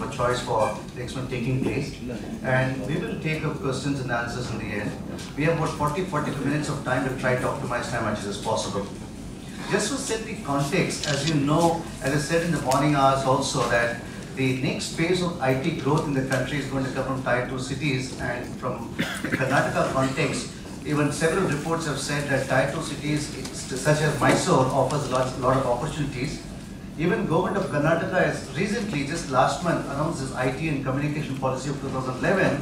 of a choice for the experiment taking place. And we will take up questions and answers in the end. We have about 40-45 minutes of time to try to optimize time as much as possible. Just to set the context, as you know, as I said in the morning hours also, that the next phase of IT growth in the country is going to come from Tier 2 cities, and from the Karnataka context, even several reports have said that Tier 2 cities such as Mysore offers a lot of opportunities. Even Government of Karnataka has recently, just last month, announced this IT and communication policy of 2011,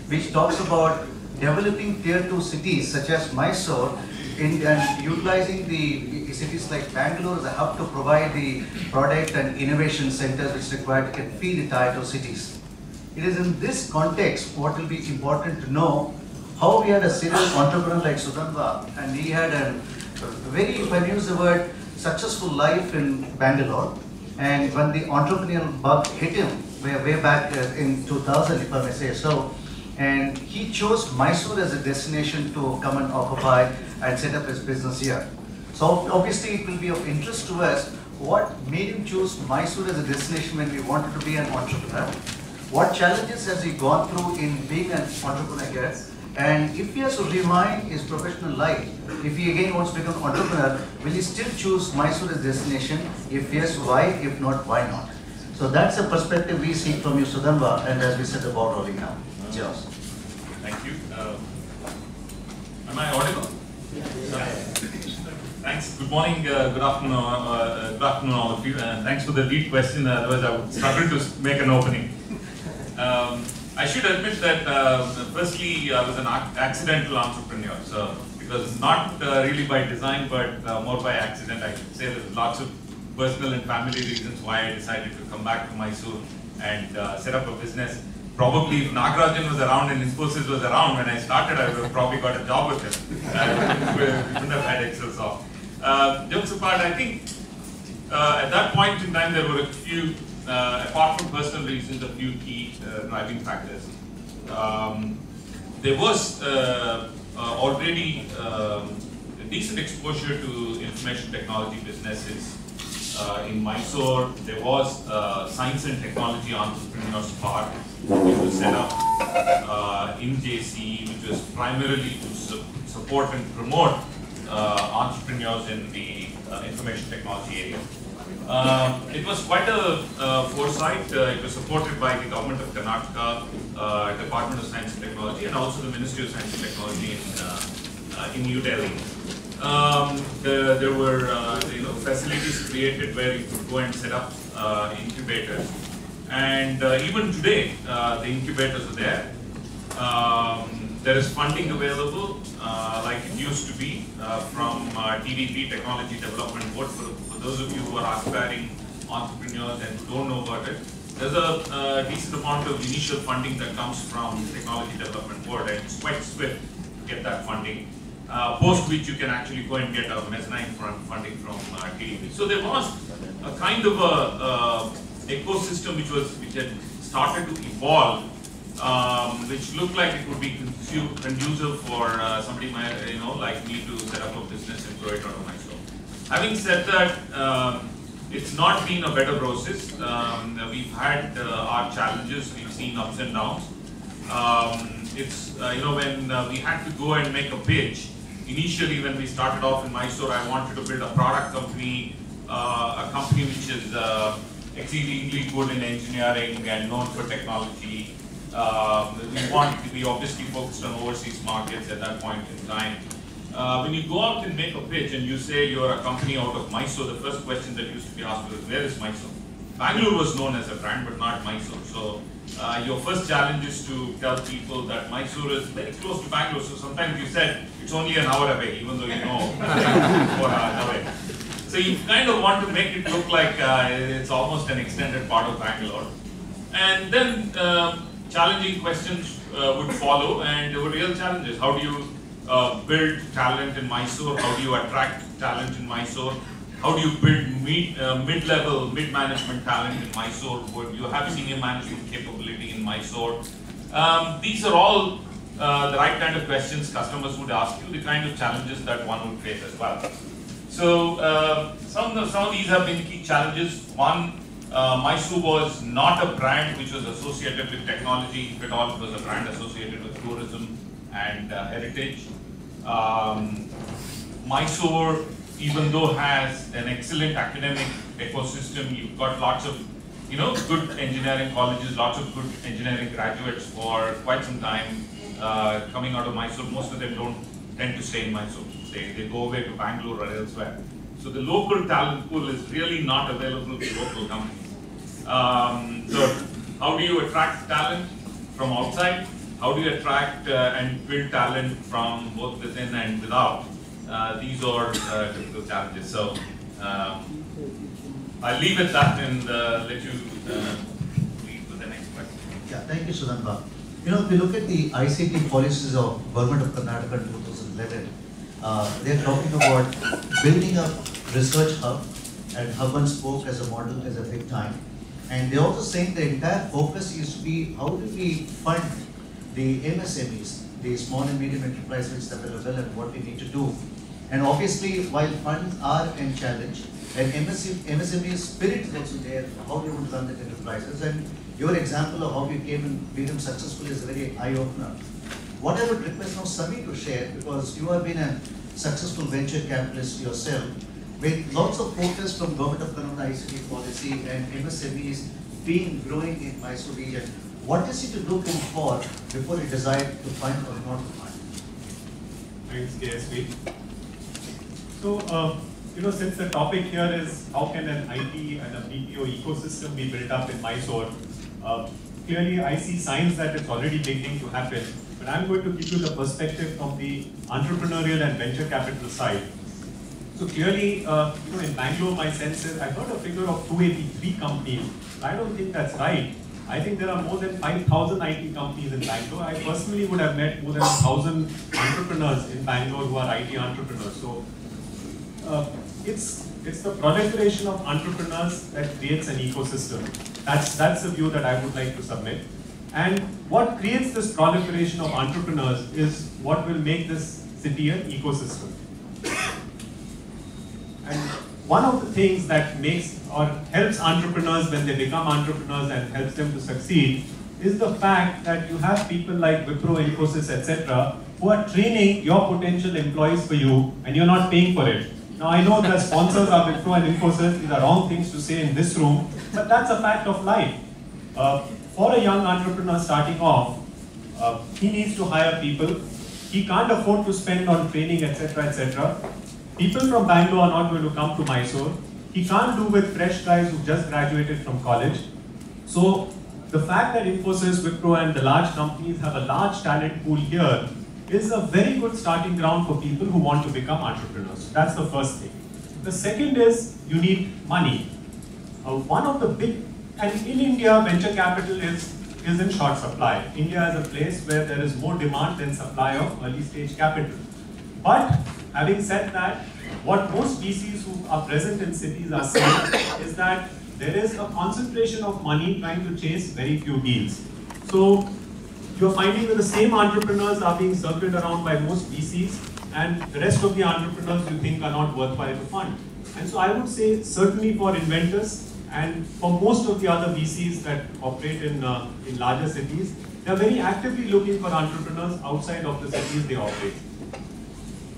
which talks about developing Tier 2 cities such as Mysore and utilizing the cities like Bangalore as a hub to provide the product and innovation centers which is required to feed the Tier 2 cities. It is in this context what will be important to know how we had a serial entrepreneur like Sudhanva, and he had a very, if I use the word, successful life in Bangalore. And when the entrepreneurial bug hit him way back in 2000, if I may say so, and he chose Mysore as a destination to come and occupy and set up his business here. So obviously it will be of interest to us what made him choose Mysore as a destination when we wanted to be an entrepreneur. What challenges has he gone through in being an entrepreneur here? And if he has to rewind his professional life, if he again wants to become an entrepreneur, will he still choose Mysore as a destination? If yes, why? If not, why not? So that's the perspective we seek from you, Sudhanva, and as we said, the ball rolling now. Cheers. Thank you. Am I audible? Thanks. Good morning, good afternoon, all of you. Thanks for the lead question. Otherwise, I would struggle to make an opening. I should admit that, firstly, I was an accidental entrepreneur. So it was not really by design, but more by accident. I should say there's lots of personal and family reasons why I decided to come back to Mysore and set up a business. Probably if Nagarajan was around and Infosys was around when I started, I would have probably got a job with him. We wouldn't have had Excelsoft. Jokes apart, I think at that point in time there were a few, apart from personal reasons, a few key driving factors. There was already a decent exposure to information technology businesses in Mysore. There was Science and Technology Entrepreneurs Park, which was set up in JC, which was primarily to support and promote entrepreneurs in the information technology area. It was quite a foresight. It was supported by the Government of Karnataka, Department of Science and Technology, and also the Ministry of Science and Technology in New Delhi. There were facilities created where you could go and set up incubators. And even today, the incubators are there. There is funding available, like it used to be, from TDP, Technology Development Board. For those of you who are aspiring entrepreneurs and don't know about it, there's a decent amount of initial funding that comes from Technology Development Board, and it's quite swift to get that funding. Post which you can actually go and get a mezzanine funding from TDP. So there was a kind of a ecosystem which had started to evolve, which looked like it would be conducive for somebody like me to set up a business and grow it out of Mysore. Having said that, it's not been a better process. We've had our challenges. We've seen ups and downs. It's when we had to go and make a pitch. Initially, when we started off in Mysore, I wanted to build a product company, a company which is exceedingly good in engineering and known for technology. We obviously focused on overseas markets at that point in time. When you go out and make a pitch and you say you're a company out of Mysore, the first question that used to be asked was, where is Mysore? Bangalore was known as a brand, but not Mysore. So your first challenge is to tell people that Mysore is very close to Bangalore. So sometimes you said it's only an hour away, even though you know 4 hours away. So you kind of want to make it look like it's almost an extended part of Bangalore. And then challenging questions would follow, and there were real challenges. How do you build talent in Mysore? How do you attract talent in Mysore? How do you build mid-level, mid-management talent in Mysore? Would you have senior management capability in Mysore? These are all the right kind of questions customers would ask you, the kind of challenges that one would face as well. So some of these have been key challenges. One, Mysore was not a brand which was associated with technology. If at all, it was a brand associated with tourism and heritage. Mysore, even though has an excellent academic ecosystem, you've got lots of good engineering colleges, lots of good engineering graduates for quite some time coming out of Mysore. Most of them don't tend to stay in Mysore. They go away to Bangalore or elsewhere. So the local talent pool is really not available to local companies. So how do you attract talent from outside? How do you attract and build talent from both within and without? These are difficult challenges. So I'll leave it at that and let you lead with the next question. Yeah, thank you, Sudhanba. If you look at the ICT policies of Government of Karnataka in 2011, they're talking about building a research hub, and hub and spoke as a model is a big time. And they're also saying the entire focus is to be how do we fund the MSMEs, the small and medium enterprises that are available and what we need to do. And obviously, while funds are a challenge, and MSME spirit is also there, how we want to run the enterprises. And your example of how you came and became successful is a very eye-opener. What I would request now Sami to share, because you have been a successful venture capitalist yourself, with lots of focus from Government of Karnataka ICT policy and MSMEs being growing in Mysore region. What is it to look for before you decide to fund or not to fund? Thanks, KSV. So, since the topic here is how can an IT and a BPO ecosystem be built up in Mysore, clearly I see signs that it's already beginning to happen. But I'm going to give you the perspective from the entrepreneurial and venture capital side. So clearly, in Bangalore, my sense is, I heard a figure of 283 companies. I don't think that's right. I think there are more than 5,000 IT companies in Bangalore. I personally would have met more than 1,000 entrepreneurs in Bangalore who are IT entrepreneurs. So it's the proliferation of entrepreneurs that creates an ecosystem. That's the view that I would like to submit. And what creates this proliferation of entrepreneurs is what will make this city an ecosystem. And one of the things that makes or helps entrepreneurs when they become entrepreneurs and helps them to succeed is the fact that you have people like Wipro, Infosys, etc., who are training your potential employees for you and you're not paying for it. Now I know the sponsors are Wipro and Infosys. These are wrong things to say in this room, but that's a fact of life. For a young entrepreneur starting off, he needs to hire people. He can't afford to spend on training, etc., etc. People from Bangalore are not going to come to Mysore. He can't do with fresh guys who just graduated from college. So the fact that Infosys, Wipro and the large companies have a large talent pool here is a very good starting ground for people who want to become entrepreneurs. That's the first thing. The second is you need money. One of the big, and in India, venture capital is in short supply. India is a place where there is more demand than supply of early stage capital. But having said that, what most VCs who are present in cities are saying is that there is a concentration of money trying to chase very few deals. So you're finding that the same entrepreneurs are being circled around by most VCs, and the rest of the entrepreneurs you think are not worthwhile to fund. And so I would say certainly for inventors and for most of the other VCs that operate in larger cities, they are very actively looking for entrepreneurs outside of the cities they operate.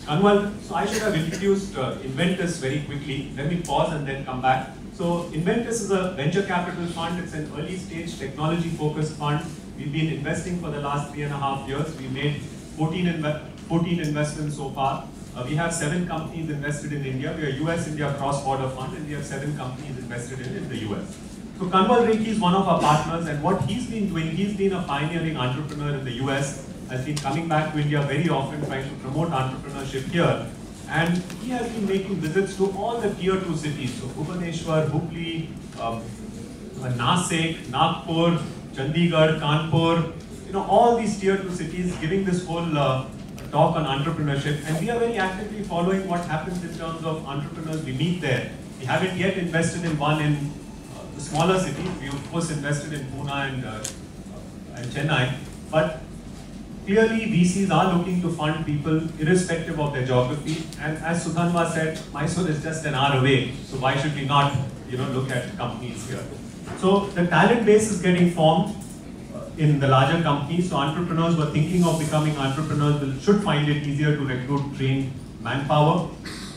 Kanwal, so I should have introduced Inventus very quickly. Let me pause and then come back. So Inventus is a venture capital fund. It's an early stage technology focused fund. We've been investing for the last 3.5 years. We made 14 investments so far. We have 7 companies invested in India. We are US-India cross-border fund, and we have 7 companies invested in the US. So Kanwal Rekhi is one of our partners, and what he's been doing, he's been a pioneering entrepreneur in the US, has been coming back to India very often trying to promote entrepreneurship here. And he has been making visits to all the tier 2 cities. So Bhubaneswar, Hubli, Nasik, Nagpur, Chandigarh, Kanpur, all these tier 2 cities, giving this whole talk on entrepreneurship. And we are very actively following what happens in terms of entrepreneurs we meet there. We haven't yet invested in one in the smaller cities. We of course invested in Pune and Chennai. But clearly, VCs are looking to fund people irrespective of their geography. And as Sudhanva said, Mysore is just an hour away. So why should we not, look at companies here? So the talent base is getting formed in the larger companies. So entrepreneurs who are thinking of becoming entrepreneurs should find it easier to recruit trained manpower.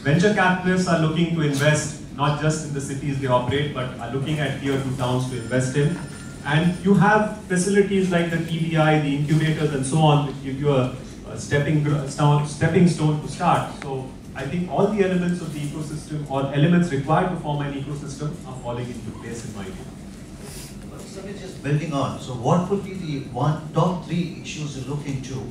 Venture capitalists are looking to invest not just in the cities they operate, but are looking at tier 2 towns to invest in. And you have facilities like the TBI, the incubators and so on, which give you a stepping stone to start. So I think all the elements of the ecosystem or elements required to form an ecosystem are falling into place in my view. So we're just building on. So what would be the top 3 issues you look into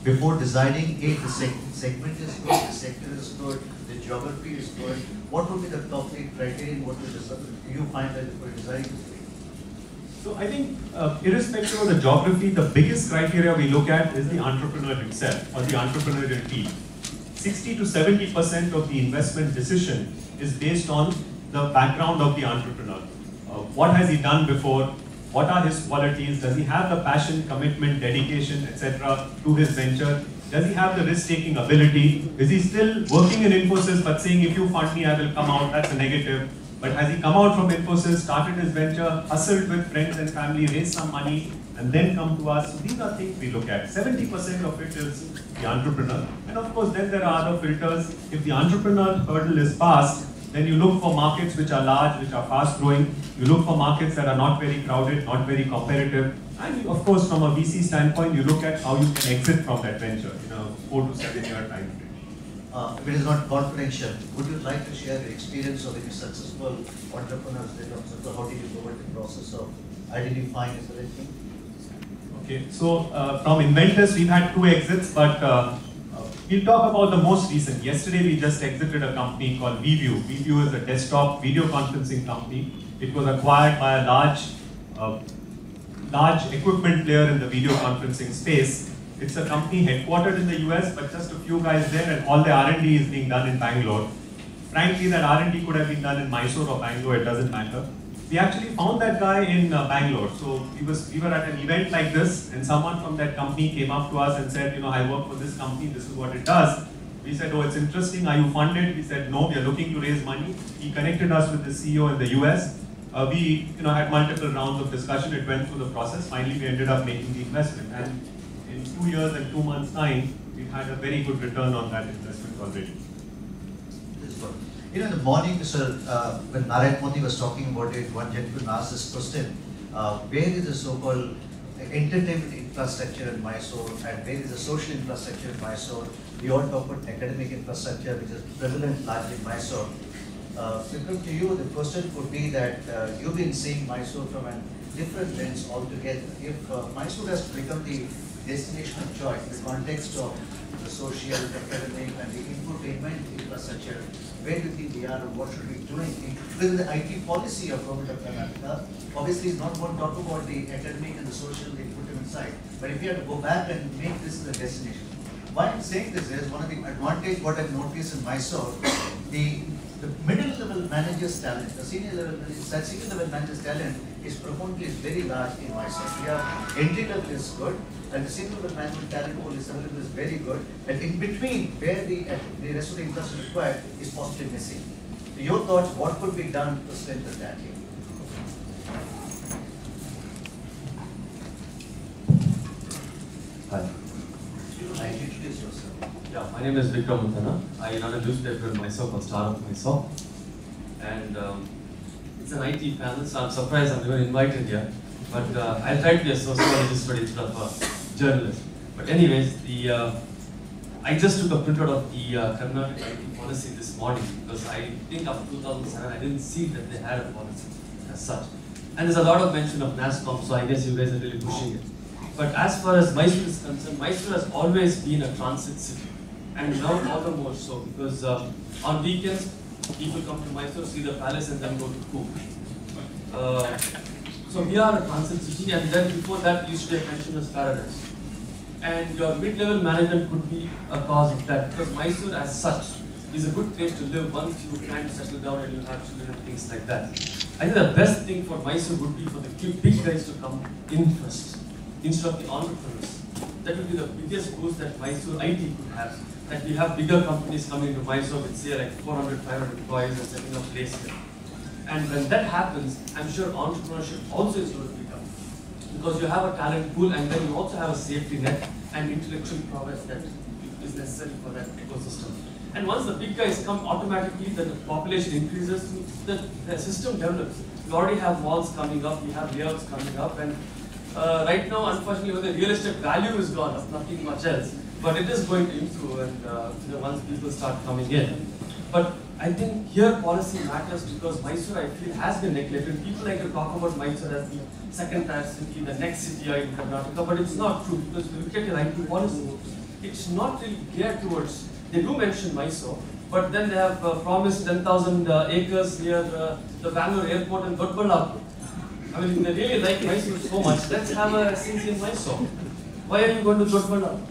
before deciding, hey, the segment is good, the sector is good, the geography is good? What would be the top 3 criteria? What do you find that before deciding? So I think irrespective of the geography, the biggest criteria we look at is the entrepreneur himself or the entrepreneurial team. 60 to 70% of the investment decision is based on the background of the entrepreneur. What has he done before? What are his qualities? Does he have the passion, commitment, dedication, etc. to his venture? Does he have the risk-taking ability? Is he still working in Infosys but saying, if you fund me, I will come out? That's a negative. But has he come out from Infosys, started his venture, hustled with friends and family, raised some money, and then come to us? So these are things we look at. 70% of it is the entrepreneur. And of course, then there are other filters. If the entrepreneur hurdle is passed, then you look for markets which are large, which are fast growing. You look for markets that are not very crowded, not very competitive. And of course, from a VC standpoint, you look at how you can exit from that venture in a 4 to 7 year time frame. If it is not confidential, would you like to share your experience of any successful entrepreneurs in terms of how did you go about the process of identifying a selection? Okay, so from Inventors, we've had 2 exits, but we'll talk about the most recent. Yesterday, we just exited a company called VView. VView is a desktop video conferencing company. It was acquired by a large equipment player in the video conferencing space. It's a company headquartered in the US, but just a few guys there, and all the R&D is being done in Bangalore. Frankly, that R&D could have been done in Mysore or Bangalore, it doesn't matter. We actually found that guy in Bangalore. So we were at an event like this, and someone from that company came up to us and said, you know, I work for this company, this is what it does. We said, oh, it's interesting, are you funded? He said, no, we are looking to raise money. He connected us with the CEO in the US. We had multiple rounds of discussion, it went through the process. Finally, we ended up making the investment. And in 2 years and 2 months' time, we've had a very good return on that investment already. You know, in the morning, sir, when Narayan Modi was talking about it, one gentleman asked this question, where is the so-called entertainment infrastructure in Mysore and where is the social infrastructure in Mysore? We all talk about academic infrastructure, which is prevalent largely in Mysore. Vikram, to you, the question could be that you've been seeing Mysore from a different lens altogether. If Mysore has become the destination of choice in the context of the social, academic, and the infotainment infrastructure, where do you think we are and what should we be doing? Within the IT policy of Government of Karnataka, obviously it's not going to talk about the academic and the social, the infotainment side, but if we have to go back and make this the destination. Why I'm saying this is, one of the advantage what I've noticed in Mysore, the middle level managers talent, the senior level managers talent is profoundly very large in Mysore. We have entry level is good, and the senior level management talent pool is very good, and in between where the rest of the infrastructure required is possibly missing. So your thoughts, what could be done to strengthen that here? Hi. Introduce yourself. Yeah, my name is Vikram Mutana. I run a newspaper in Mysore called Star of Mysore. And it's an IT panel, so I'm surprised I'm even invited here. But I'll try to be a sociologist, but instead of a journalist. But anyways, I just took a printout of the Karnataka IT policy this morning because I think after 2007 I didn't see that they had a policy as such. And there's a lot of mention of NASCOM, so I guess you guys are really pushing it. But as far as Mysore is concerned, Mysore has always been a transit city. And now all the more so, because on weekends, people come to Mysore, see the palace and then go to Coorg. So we are a transit city, and then before that used to be a pensioners' paradise. And your mid-level management could be a cause of that, because Mysore as such is a good place to live once you plan to settle down and you have children and things like that. I think the best thing for Mysore would be for the big guys to come in first, instead of the entrepreneurs. That would be the biggest boost that Mysore IT could have. That we have bigger companies coming to Mysore with say like 400, 500 employees and setting up place here. And when that happens, I'm sure entrepreneurship also is going to pick up. Because you have a talent pool and then you also have a safety net and intellectual prowess that is necessary for that ecosystem. And once the big guys come, automatically the population increases, the system develops. We already have malls coming up, we have layouts coming up, and right now, unfortunately, the real estate value is gone up, nothing much else. But it is going to improve, and once people start coming in. But I think here policy matters because Mysore, I feel, has been neglected. People like to talk about Mysore as the second tier city, the next city in Karnataka, but it's not true because if you look at your IT policy, it's not really geared towards. They do mention Mysore, but then they have promised 10,000 acres near the Bangalore airport and Dodballapur. I mean, if they really like Mysore so much, let's have a city in Mysore. Why are you going to Dodballapur?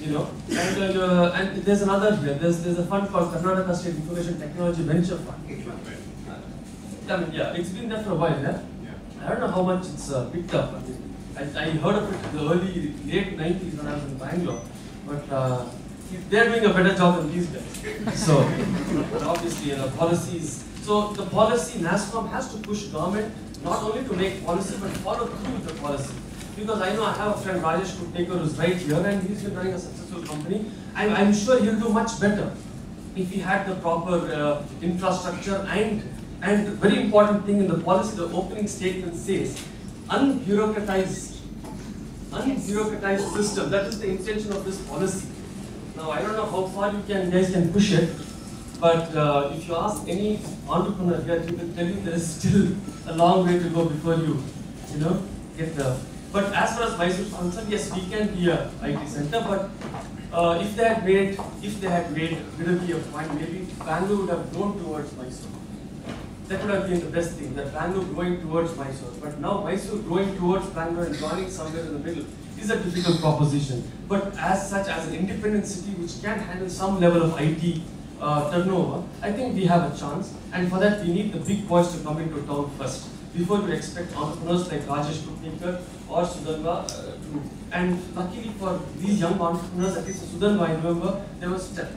You know, and there's another here. There's a fund called Karnataka State Information Technology Venture Fund. I mean, yeah, it's been there for a while. Yeah? I don't know how much it's picked up. I heard of it in the late 90s when I was in Bangalore, but they're doing a better job than these guys. So obviously, policies. So the policy, NASSCOM has to push government not only to make policy but follow through with the policy. Because I know I have a friend Rajesh Kuttekar who's right here and he's been running a successful company. I'm sure he'll do much better if he had the proper infrastructure and very important thing in the policy, the opening statement says unbureaucratized system. That is the intention of this policy. Now I don't know how far you guys can push it, but if you ask any entrepreneur here, he will tell you there is still a long way to go before you get the. But as far as Mysore is concerned, yes, we can be a IT center, but if they had made Bidaki a point, maybe Bangalore would have grown towards Mysore. That would have been the best thing, that Bangalore growing towards Mysore. But now Mysore growing towards Bangalore and joining somewhere in the middle is a difficult proposition. But as such, as an independent city which can handle some level of IT turnover, I think we have a chance. And for that, we need the big boys to come into town first, before we expect entrepreneurs like Rajesh Kuttekar or Sudhanva to. And luckily for these young entrepreneurs, at least Sudhanva, I remember, there was STEP,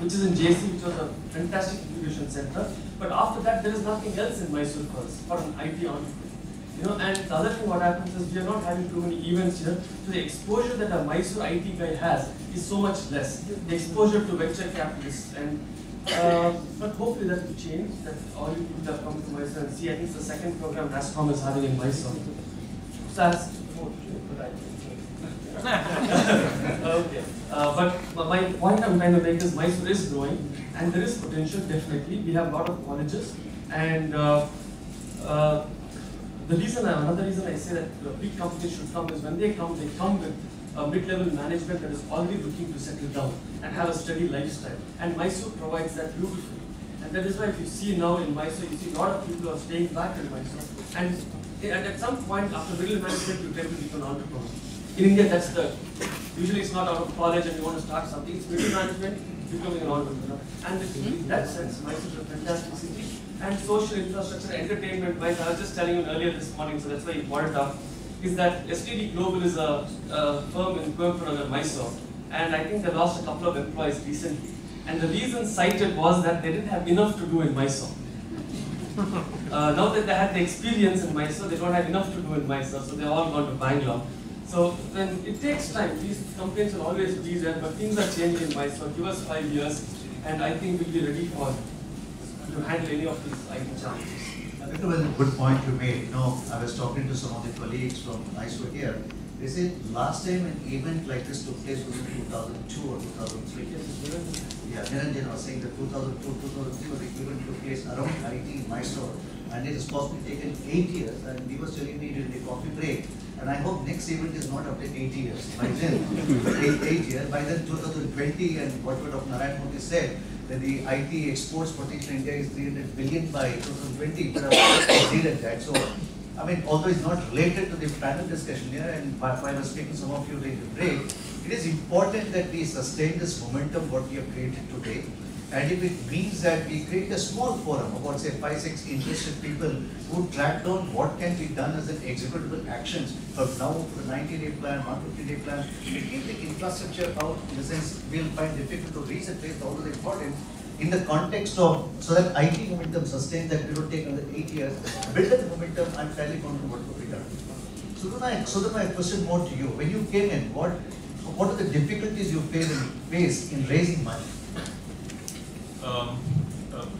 which is in JC, which was a fantastic incubation center. But after that, there is nothing else in Mysore for an IT entrepreneur. And the other thing what happens is we are not having too many events here. So the exposure that a Mysore IT guy has is so much less. The exposure to venture capitalists and but hopefully that will change, that all you people have come to Mysore and see. I think it's the second program NASSCOM is having in Mysore. So as okay. But my point I'm trying to make is Mysore is growing and there is potential, definitely. We have a lot of colleges and another reason I say that big companies should come is when they come with a mid-level management that is already looking to settle down and have a steady lifestyle. And Mysore provides that beautifully. And that is why if you see now in Mysore, you see a lot of people are staying back in Mysore. And at some point after middle management, you tend to become an entrepreneur. In India, that's usually it's not out of college and you want to start something, it's middle management, becoming an entrepreneur. And in that sense, Mysore is a fantastic city. And social infrastructure, entertainment-wise, I was just telling you earlier this morning, so that's why you brought it up, is that STD Global is a firm in Coimbatore, Mysore, and I think they lost a couple of employees recently. And the reason cited was that they didn't have enough to do in Mysore. Now that they had the experience in Mysore, they don't have enough to do in Mysore, so they're all gone to Bangalore. So then it takes time. These complaints will always be there, but things are changing in Mysore. Give us 5 years, and I think we'll be ready to handle any of these IT challenges. I think it was a good point you made. I was talking to some of the colleagues from Mysore here. They said last time an event like this took place was in 2002 or 2003. Yeah, Niranjan was saying that 2002, 2003 the event took place around IT in Mysore, and it has possibly taken 8 years. And he was telling me during the coffee break, and I hope next event is not after 8 years. By then, 8 years. By then, 2020, and what Narayan Modi said, that the IT exports potential in India is 300 billion by 2020, but I've exceeded that. So, I mean, although it's not related to the panel discussion here, and while I was speaking to some of you during the break, it is important that we sustain this momentum what we have created today. And if it means that we create a small forum, about say 5-6 interested people who track down what can be done as an executable actions from now for the 90-day plan, 150-day plan, we keep the infrastructure out in the sense we'll find difficult to reach a place, although important. in the context of, so that IT momentum sustains, that we will take another 8 years, build that momentum, I'm fairly confident what will be done. So then my question more to you, when you came in, what are the difficulties you faced in raising money?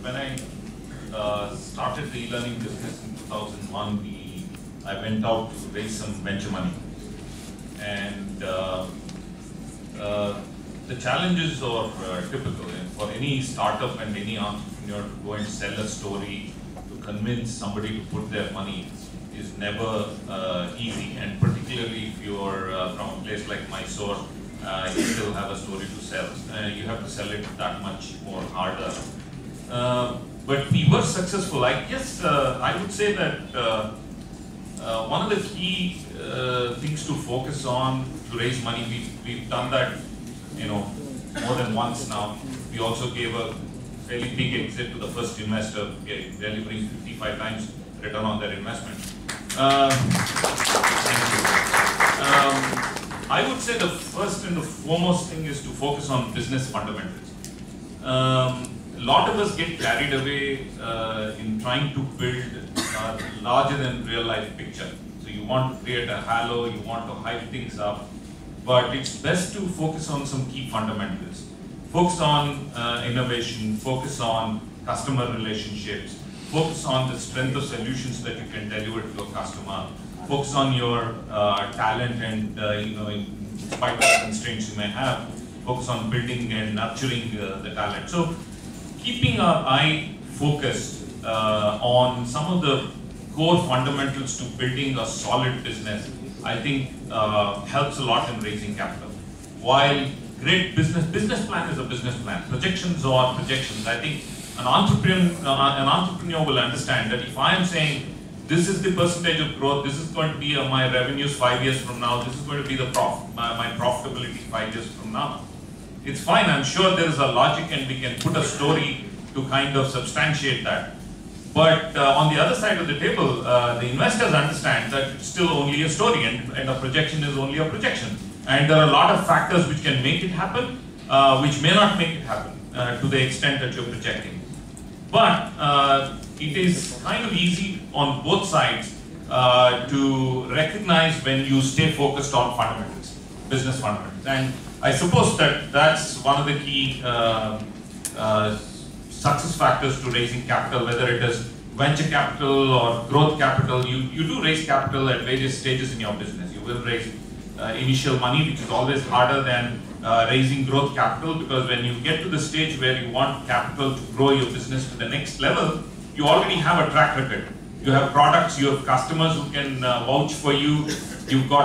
When I started the e-learning business in 2001, I went out to raise some venture money. And the challenges are typical. And for any startup and any entrepreneur to go and sell a story, to convince somebody to put their money is never easy. And particularly if you're from a place like Mysore, you still have a story to sell. You have to sell it that much more harder. But we were successful. I guess I would say that one of the key things to focus on to raise money, we've done that, more than once now. We also gave a fairly big exit to the first investor, delivering 55 times return on their investment. I would say the first and the foremost thing is to focus on business fundamentals. A lot of us get carried away in trying to build a larger than real life picture. So you want to create a halo, you want to hype things up, but it's best to focus on some key fundamentals. Focus on innovation, focus on customer relationships, focus on the strength of solutions that you can deliver to your customer, focus on your talent and, in spite of the constraints you may have, focus on building and nurturing the talent. So keeping our eye focused on some of the core fundamentals to building a solid business, I think helps a lot in raising capital. While great business plan is a business plan, projections are projections. I think an entrepreneur will understand that if I am saying this is the percentage of growth, this is going to be my revenues 5 years from now, this is going to be the my profitability 5 years from now. It's fine, I'm sure there is a logic and we can put a story to kind of substantiate that. But on the other side of the table, the investors understand that it's still only a story and a projection is only a projection. And there are a lot of factors which can make it happen, which may not make it happen to the extent that you're projecting. But it is kind of easy on both sides to recognize when you stay focused on fundamentals, business fundamentals. And I suppose that that's one of the key success factors to raising capital, whether it is venture capital or growth capital. You do raise capital at various stages in your business. You will raise initial money, which is always harder than raising growth capital, because when you get to the stage where you want capital to grow your business to the next level, you already have a track record. You have products, you have customers who can vouch for you, you've got